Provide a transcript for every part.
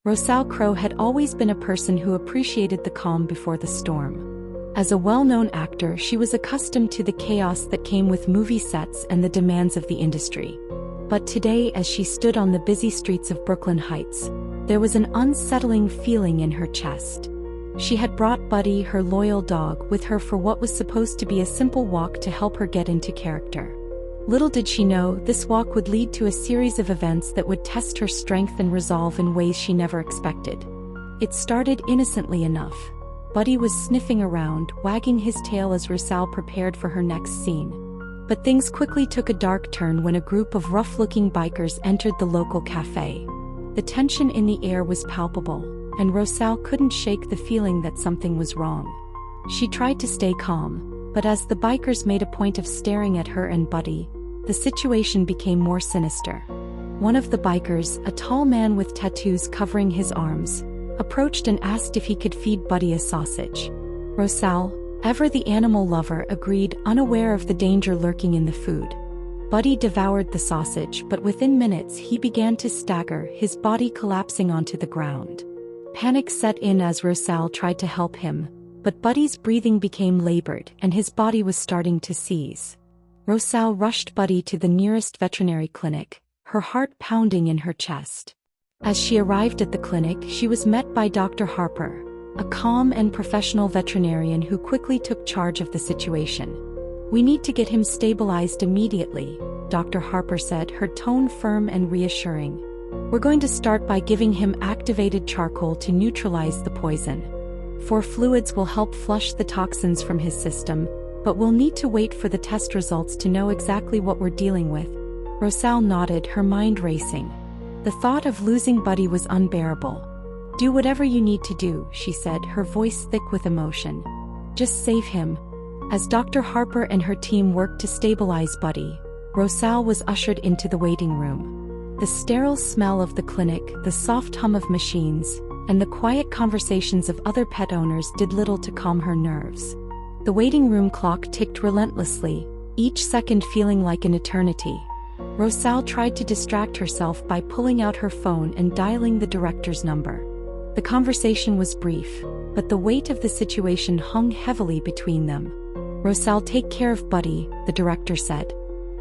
Crowe had always been a person who appreciated the calm before the storm. As a well-known actor, she was accustomed to the chaos that came with movie sets and the demands of the industry. But today, as she stood on the busy streets of Brooklyn Heights, there was an unsettling feeling in her chest. She had brought Buddy, her loyal dog, with her for what was supposed to be a simple walk to help her get into character. Little did she know, this walk would lead to a series of events that would test her strength and resolve in ways she never expected. It started innocently enough. Buddy was sniffing around, wagging his tail as Rousseau prepared for her next scene. But things quickly took a dark turn when a group of rough-looking bikers entered the local cafe. The tension in the air was palpable, and Rousseau couldn't shake the feeling that something was wrong. She tried to stay calm, but as the bikers made a point of staring at her and Buddy, the situation became more sinister. One of the bikers, a tall man with tattoos covering his arms, approached and asked if he could feed Buddy a sausage. Rousseau, ever the animal lover, agreed, unaware of the danger lurking in the food. Buddy devoured the sausage, but within minutes he began to stagger, his body collapsing onto the ground. Panic set in as Rousseau tried to help him, but Buddy's breathing became labored and his body was starting to seize. Rousseau rushed Buddy to the nearest veterinary clinic, her heart pounding in her chest. As she arrived at the clinic, she was met by Dr. Harper, a calm and professional veterinarian who quickly took charge of the situation. "We need to get him stabilized immediately," Dr. Harper said, her tone firm and reassuring. "We're going to start by giving him activated charcoal to neutralize the poison. 4 fluids will help flush the toxins from his system, but we'll need to wait for the test results to know exactly what we're dealing with." Rousseau nodded, her mind racing. The thought of losing Buddy was unbearable. "Do whatever you need to do," she said, her voice thick with emotion. "Just save him." As Dr. Harper and her team worked to stabilize Buddy, Rousseau was ushered into the waiting room. The sterile smell of the clinic, the soft hum of machines, and the quiet conversations of other pet owners did little to calm her nerves. The waiting room clock ticked relentlessly, each second feeling like an eternity. Rousseau tried to distract herself by pulling out her phone and dialing the director's number. The conversation was brief, but the weight of the situation hung heavily between them. "Rousseau, take care of Buddy," the director said.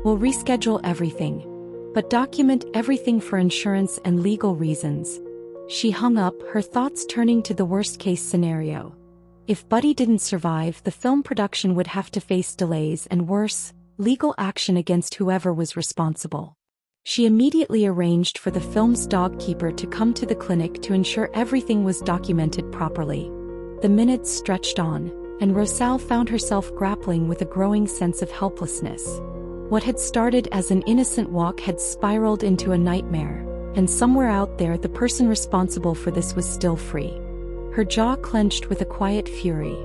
"We'll reschedule everything. But document everything for insurance and legal reasons." She hung up, her thoughts turning to the worst-case scenario. If Buddy didn't survive, the film production would have to face delays and, worse, legal action against whoever was responsible. She immediately arranged for the film's dog keeper to come to the clinic to ensure everything was documented properly. The minutes stretched on, and Rousseau found herself grappling with a growing sense of helplessness. What had started as an innocent walk had spiraled into a nightmare, and somewhere out there the person responsible for this was still free. Her jaw clenched with a quiet fury.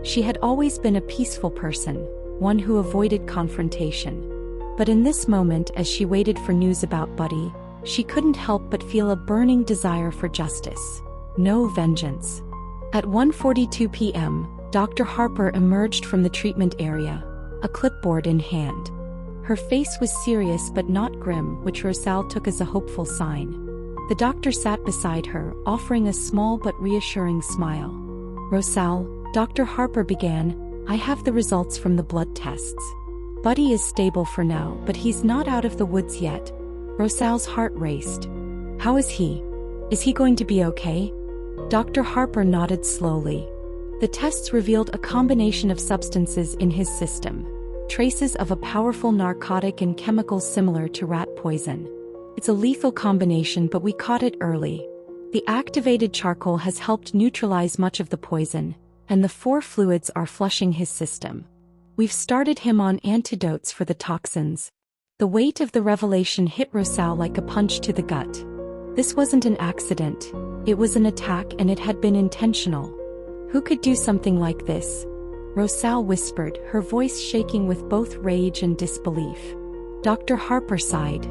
She had always been a peaceful person, one who avoided confrontation. But in this moment, as she waited for news about Buddy, she couldn't help but feel a burning desire for justice. No vengeance. At 1:42 p.m., Dr. Harper emerged from the treatment area, a clipboard in hand. Her face was serious but not grim, which Rousseau took as a hopeful sign. The doctor sat beside her, offering a small but reassuring smile. "Rousseau," Dr. Harper began, "I have the results from the blood tests. Buddy is stable for now, but he's not out of the woods yet." Rousseau's heart raced. "How is he? Is he going to be okay?" Dr. Harper nodded slowly. The tests revealed a combination of substances in his system, traces of a powerful narcotic and chemicals similar to rat poison. "It's a lethal combination, but we caught it early. The activated charcoal has helped neutralize much of the poison, and the 4 fluids are flushing his system. We've started him on antidotes for the toxins." The weight of the revelation hit Rousseau like a punch to the gut. This wasn't an accident. It was an attack, and it had been intentional. Who could do something like this? Rousseau whispered, her voice shaking with both rage and disbelief. Dr. Harper sighed.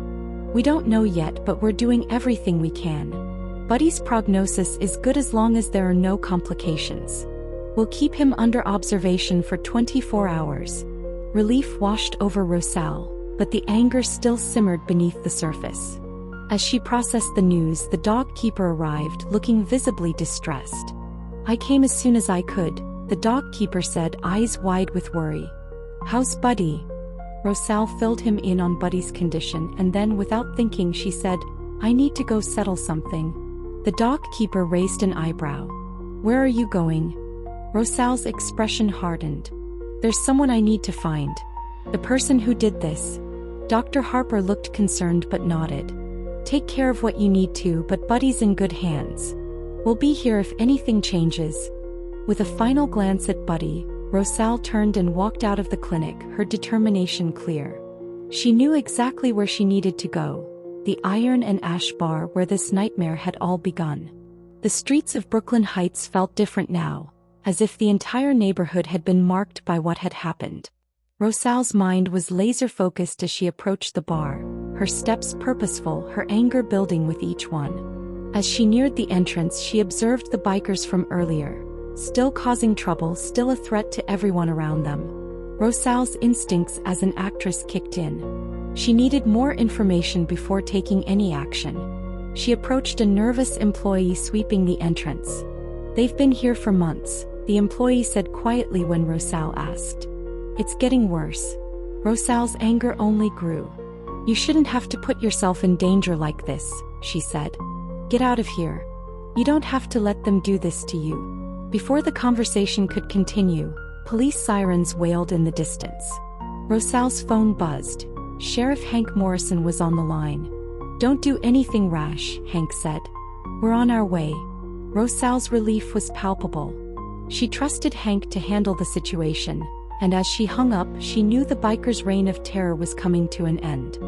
"We don't know yet, but we're doing everything we can. Buddy's prognosis is good as long as there are no complications. We'll keep him under observation for 24 hours. Relief washed over Rousseau, but the anger still simmered beneath the surface. As she processed the news, the dog keeper arrived, looking visibly distressed. "I came as soon as I could," the dog keeper said, eyes wide with worry. "How's Buddy?" Rosal filled him in on Buddy's condition, and then, without thinking, she said, "I need to go settle something." The dog keeper raised an eyebrow. "Where are you going?" Rosal's expression hardened. "There's someone I need to find. The person who did this." Dr. Harper looked concerned but nodded. "Take care of what you need to, but Buddy's in good hands. We'll be here if anything changes." With a final glance at Buddy, Rosal turned and walked out of the clinic, her determination clear. She knew exactly where she needed to go, the Iron and Ash bar where this nightmare had all begun. The streets of Brooklyn Heights felt different now, as if the entire neighborhood had been marked by what had happened. Rosal's mind was laser-focused as she approached the bar, her steps purposeful, her anger building with each one. As she neared the entrance, she observed the bikers from earlier, still causing trouble, still a threat to everyone around them. Rosal's instincts as an actress kicked in. She needed more information before taking any action. She approached a nervous employee sweeping the entrance. "They've been here for months," the employee said quietly when Rosal asked. "It's getting worse." Rosal's anger only grew. "You shouldn't have to put yourself in danger like this," she said. "Get out of here. You don't have to let them do this to you." Before the conversation could continue, police sirens wailed in the distance. Rosal's phone buzzed. Sheriff Hank Morrison was on the line. "Don't do anything rash," Hank said. "We're on our way." Rosal's relief was palpable. She trusted Hank to handle the situation, and as she hung up, she knew the bikers' reign of terror was coming to an end.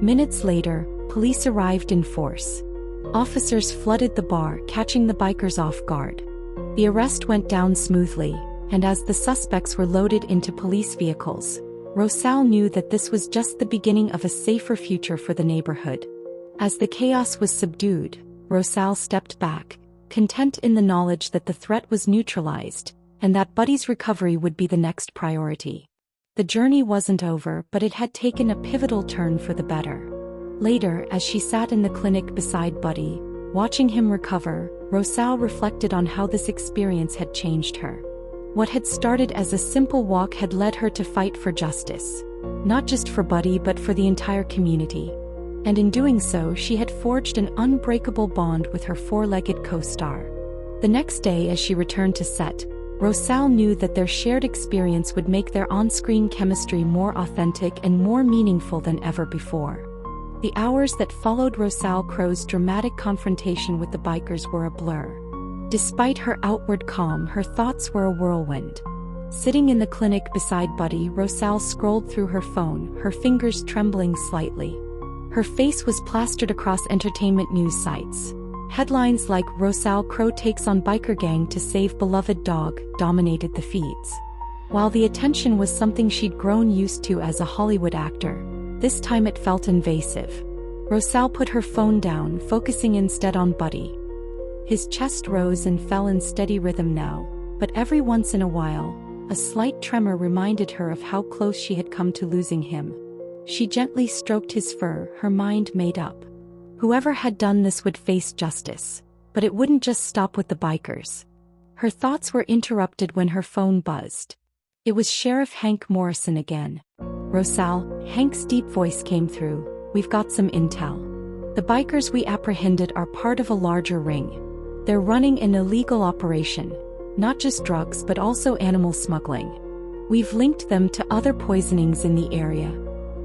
Minutes later, police arrived in force. Officers flooded the bar, catching the bikers off guard. The arrest went down smoothly, and as the suspects were loaded into police vehicles, Rosal knew that this was just the beginning of a safer future for the neighborhood. As the chaos was subdued, Rosal stepped back, content in the knowledge that the threat was neutralized, and that Buddy's recovery would be the next priority. The journey wasn't over, but it had taken a pivotal turn for the better. Later, as she sat in the clinic beside Buddy, watching him recover, Rosal reflected on how this experience had changed her. What had started as a simple walk had led her to fight for justice, not just for Buddy but for the entire community. And in doing so, she had forged an unbreakable bond with her four-legged co-star. The next day, as she returned to set, Rosal knew that their shared experience would make their on-screen chemistry more authentic and more meaningful than ever before. The hours that followed Rosal Crowe's dramatic confrontation with the bikers were a blur. Despite her outward calm, her thoughts were a whirlwind. Sitting in the clinic beside Buddy, Rosal scrolled through her phone, her fingers trembling slightly. Her face was plastered across entertainment news sites. Headlines like "Rosal Crowe takes on biker gang to save beloved dog" dominated the feeds. While the attention was something she'd grown used to as a Hollywood actor, this time it felt invasive. Rosal put her phone down, focusing instead on Buddy. His chest rose and fell in steady rhythm now, but every once in a while, a slight tremor reminded her of how close she had come to losing him. She gently stroked his fur, her mind made up. Whoever had done this would face justice, but it wouldn't just stop with the bikers. Her thoughts were interrupted when her phone buzzed. It was Sheriff Hank Morrison again. "Rosal," Hank's deep voice came through, "we've got some intel. The bikers we apprehended are part of a larger ring. They're running an illegal operation, not just drugs but also animal smuggling. We've linked them to other poisonings in the area."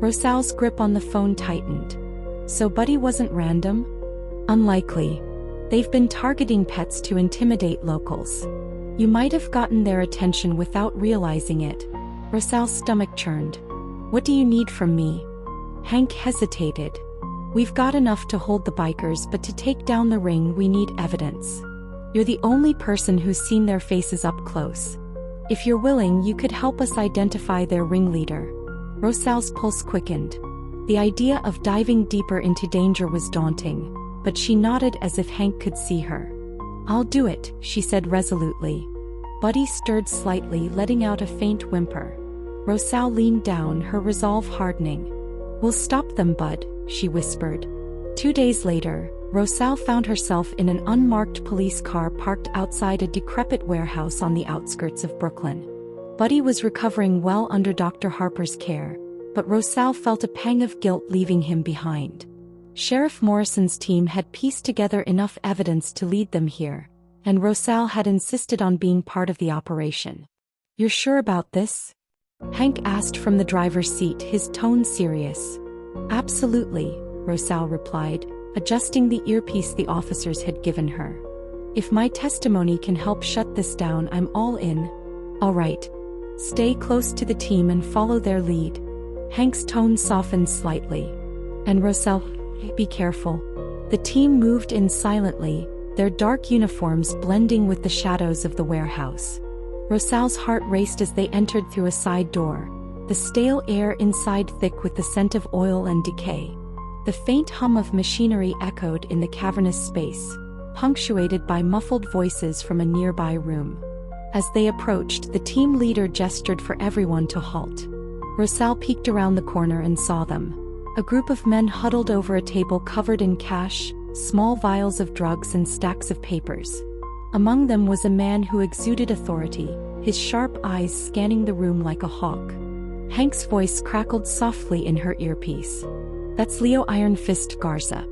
Rosal's grip on the phone tightened. So Buddy wasn't random? Unlikely. They've been targeting pets to intimidate locals. You might have gotten their attention without realizing it. Rosal's stomach churned. "What do you need from me?" Hank hesitated. "We've got enough to hold the bikers, but to take down the ring we need evidence. You're the only person who's seen their faces up close. If you're willing, you could help us identify their ringleader." Rosal's pulse quickened. The idea of diving deeper into danger was daunting, but she nodded as if Hank could see her. "I'll do it," she said resolutely. Buddy stirred slightly, letting out a faint whimper. Rosal leaned down, her resolve hardening. "We'll stop them, Bud," she whispered. 2 days later, Rosal found herself in an unmarked police car parked outside a decrepit warehouse on the outskirts of Brooklyn. Buddy was recovering well under Dr. Harper's care, but Rosal felt a pang of guilt leaving him behind. Sheriff Morrison's team had pieced together enough evidence to lead them here, and Rosal had insisted on being part of the operation. "You're sure about this?" Hank asked from the driver's seat, his tone serious. "Absolutely," Rosal replied, adjusting the earpiece the officers had given her. "If my testimony can help shut this down, I'm all in." "All right. Stay close to the team and follow their lead." Hank's tone softened slightly. "And Rosal, be careful." The team moved in silently, their dark uniforms blending with the shadows of the warehouse. Rosal's heart raced as they entered through a side door, the stale air inside thick with the scent of oil and decay. The faint hum of machinery echoed in the cavernous space, punctuated by muffled voices from a nearby room. As they approached, the team leader gestured for everyone to halt. Rosal peeked around the corner and saw them. A group of men huddled over a table covered in cash, small vials of drugs and stacks of papers. Among them was a man who exuded authority, his sharp eyes scanning the room like a hawk. Hank's voice crackled softly in her earpiece. "That's Leo Iron Fist Garza.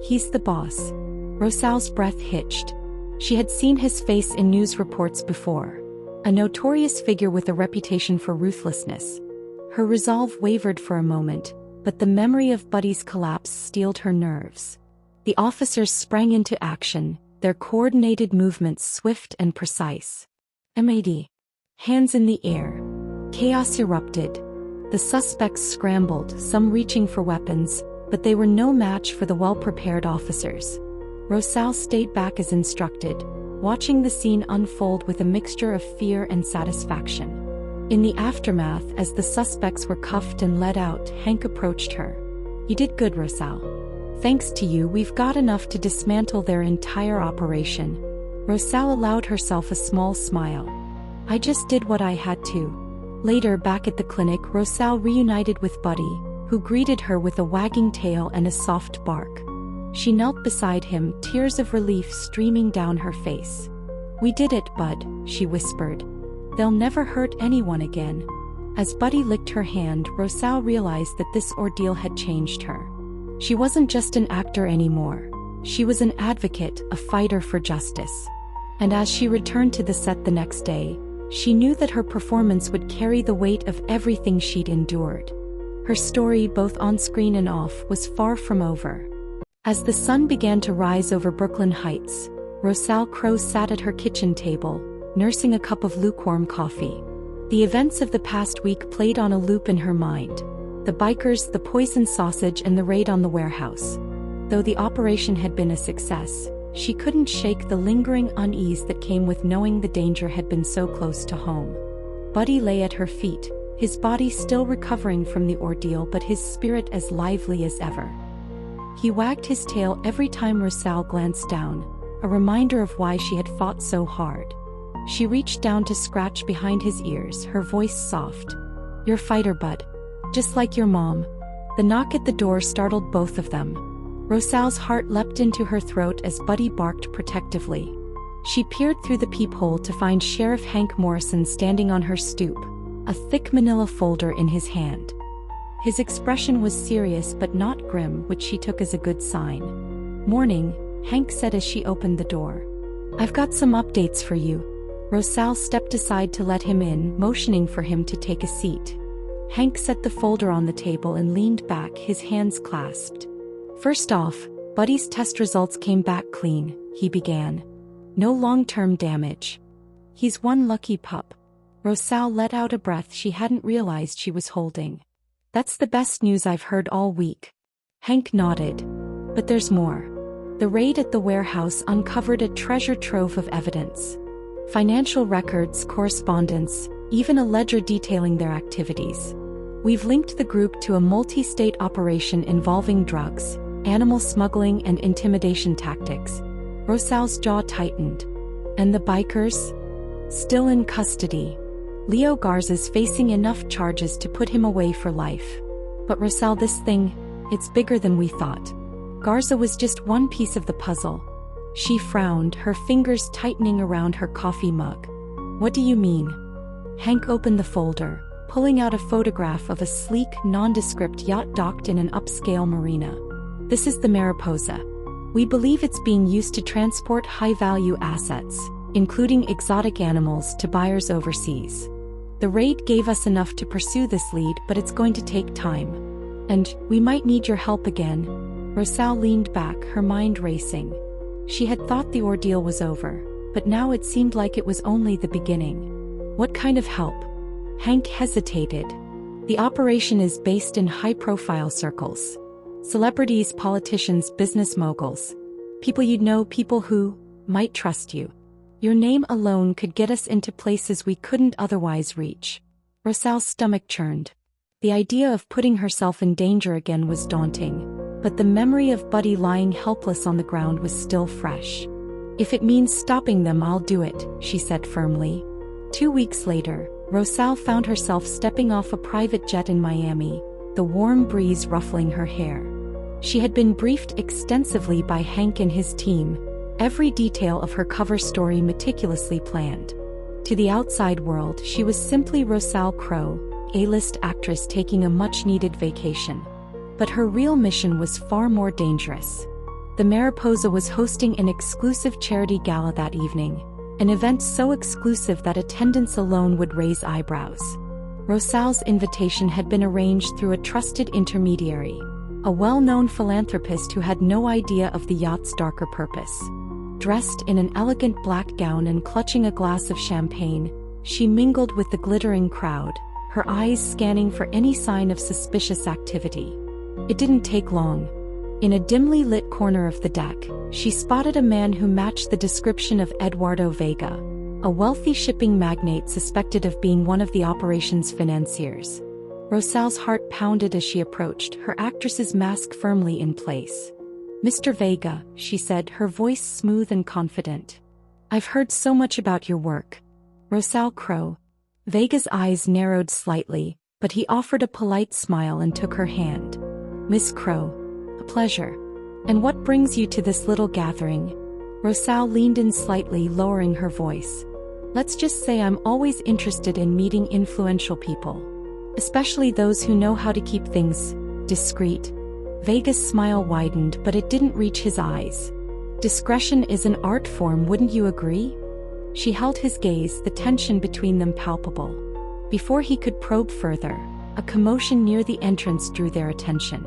He's the boss." Rosal's breath hitched. She had seen his face in news reports before. A notorious figure with a reputation for ruthlessness. Her resolve wavered for a moment, but the memory of Buddy's collapse steeled her nerves. The officers sprang into action, their coordinated movements swift and precise. "MAD. Hands in the air." Chaos erupted. The suspects scrambled, some reaching for weapons, but they were no match for the well-prepared officers. Rosal stayed back as instructed, watching the scene unfold with a mixture of fear and satisfaction. In the aftermath, as the suspects were cuffed and led out, Hank approached her. "You did good, Rosal. Thanks to you, we've got enough to dismantle their entire operation." Rosal allowed herself a small smile. "I just did what I had to." Later, back at the clinic, Rosal reunited with Buddy, who greeted her with a wagging tail and a soft bark. She knelt beside him, tears of relief streaming down her face. "We did it, Bud," she whispered. "They'll never hurt anyone again." As Buddy licked her hand, Rosal realized that this ordeal had changed her. She wasn't just an actor anymore. She was an advocate, a fighter for justice. And as she returned to the set the next day, she knew that her performance would carry the weight of everything she'd endured. Her story, both on screen and off, was far from over. As the sun began to rise over Brooklyn Heights, Rosal Crowe sat at her kitchen table, nursing a cup of lukewarm coffee. The events of the past week played on a loop in her mind. The bikers, the poisoned sausage, and the raid on the warehouse. Though the operation had been a success, she couldn't shake the lingering unease that came with knowing the danger had been so close to home. Buddy lay at her feet, his body still recovering from the ordeal but his spirit as lively as ever. He wagged his tail every time Rosal glanced down, a reminder of why she had fought so hard. She reached down to scratch behind his ears, her voice soft. "You're a fighter, Bud. Just like your mom." The knock at the door startled both of them. Rosal's heart leapt into her throat as Buddy barked protectively. She peered through the peephole to find Sheriff Hank Morrison standing on her stoop, a thick manila folder in his hand. His expression was serious but not grim, which she took as a good sign. "Morning," Hank said as she opened the door. "I've got some updates for you." Rosal stepped aside to let him in, motioning for him to take a seat. Hank set the folder on the table and leaned back, his hands clasped. "First off, Buddy's test results came back clean," he began. "No long-term damage. He's one lucky pup." Rosal let out a breath she hadn't realized she was holding. "That's the best news I've heard all week." Hank nodded. "But there's more." The raid at the warehouse uncovered a treasure trove of evidence. Financial records, correspondence, even a ledger detailing their activities. "We've linked the group to a multi-state operation involving drugs, animal smuggling and intimidation tactics." Rosal's jaw tightened. "And the bikers?" "Still in custody. Leo Garza's facing enough charges to put him away for life." "But Rosal, this thing, it's bigger than we thought." Garza was just one piece of the puzzle. She frowned, her fingers tightening around her coffee mug. What do you mean? Hank opened the folder, pulling out a photograph of a sleek, nondescript yacht docked in an upscale marina. This is the Mariposa. We believe it's being used to transport high-value assets, including exotic animals, to buyers overseas. The raid gave us enough to pursue this lead, but it's going to take time. And we might need your help again. Rosal leaned back, her mind racing. She had thought the ordeal was over, but now it seemed like it was only the beginning. What kind of help? Hank hesitated. The operation is based in high-profile circles. Celebrities, politicians, business moguls. People you'd know, people who might trust you. Your name alone could get us into places we couldn't otherwise reach. Rosal's stomach churned. The idea of putting herself in danger again was daunting, but the memory of Buddy lying helpless on the ground was still fresh. If it means stopping them, I'll do it, she said firmly. 2 weeks later, Rosal found herself stepping off a private jet in Miami, the warm breeze ruffling her hair. She had been briefed extensively by Hank and his team, every detail of her cover story meticulously planned. To the outside world, she was simply Rosal Crowe, A-list actress taking a much-needed vacation. But her real mission was far more dangerous. The Mariposa was hosting an exclusive charity gala that evening, an event so exclusive that attendance alone would raise eyebrows. Rosal's invitation had been arranged through a trusted intermediary, a well-known philanthropist who had no idea of the yacht's darker purpose. Dressed in an elegant black gown and clutching a glass of champagne, she mingled with the glittering crowd, her eyes scanning for any sign of suspicious activity. It didn't take long. In a dimly lit corner of the deck, she spotted a man who matched the description of Eduardo Vega, a wealthy shipping magnate suspected of being one of the operation's financiers. Rosal's heart pounded as she approached, her actress's mask firmly in place. Mr. Vega, she said, her voice smooth and confident. I've heard so much about your work. Rosal Crowe. Vega's eyes narrowed slightly, but he offered a polite smile and took her hand. Miss Crowe. A pleasure. And what brings you to this little gathering? Rosal leaned in slightly, lowering her voice. Let's just say I'm always interested in meeting influential people. Especially those who know how to keep things discreet. Vega's smile widened, but it didn't reach his eyes. Discretion is an art form, wouldn't you agree? She held his gaze, the tension between them palpable. Before he could probe further, a commotion near the entrance drew their attention.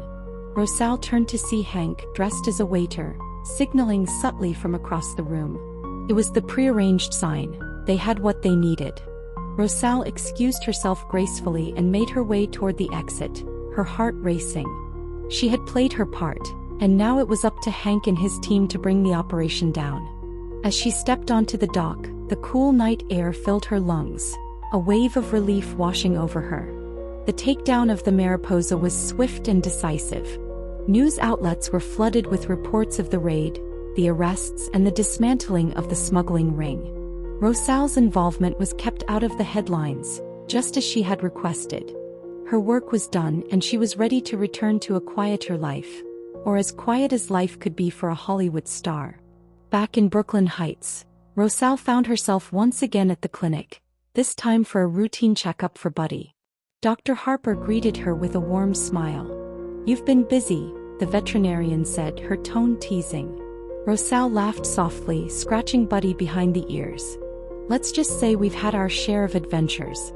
Rosal turned to see Hank, dressed as a waiter, signaling subtly from across the room. It was the prearranged sign. They had what they needed. Rosal excused herself gracefully and made her way toward the exit, her heart racing. She had played her part, and now it was up to Hank and his team to bring the operation down. As she stepped onto the dock, the cool night air filled her lungs, a wave of relief washing over her. The takedown of the Mariposa was swift and decisive. News outlets were flooded with reports of the raid, the arrests, and the dismantling of the smuggling ring. Rosal's involvement was kept out of the headlines, just as she had requested. Her work was done, and she was ready to return to a quieter life, or as quiet as life could be for a Hollywood star. Back in Brooklyn Heights, Rosal found herself once again at the clinic, this time for a routine checkup for Buddy. Dr. Harper greeted her with a warm smile. You've been busy, the veterinarian said, her tone teasing. Rosal laughed softly, scratching Buddy behind the ears. Let's just say we've had our share of adventures.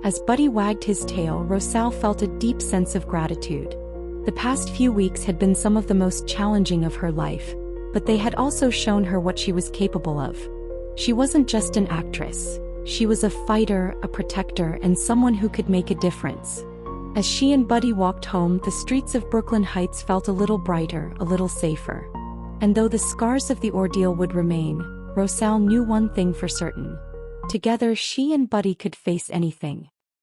As Buddy wagged his tail, Rosal felt a deep sense of gratitude. The past few weeks had been some of the most challenging of her life, but they had also shown her what she was capable of. She wasn't just an actress. She was a fighter, a protector, and someone who could make a difference. As she and Buddy walked home, the streets of Brooklyn Heights felt a little brighter, a little safer. And though the scars of the ordeal would remain, Rosal knew one thing for certain. Together she and Buddy could face anything.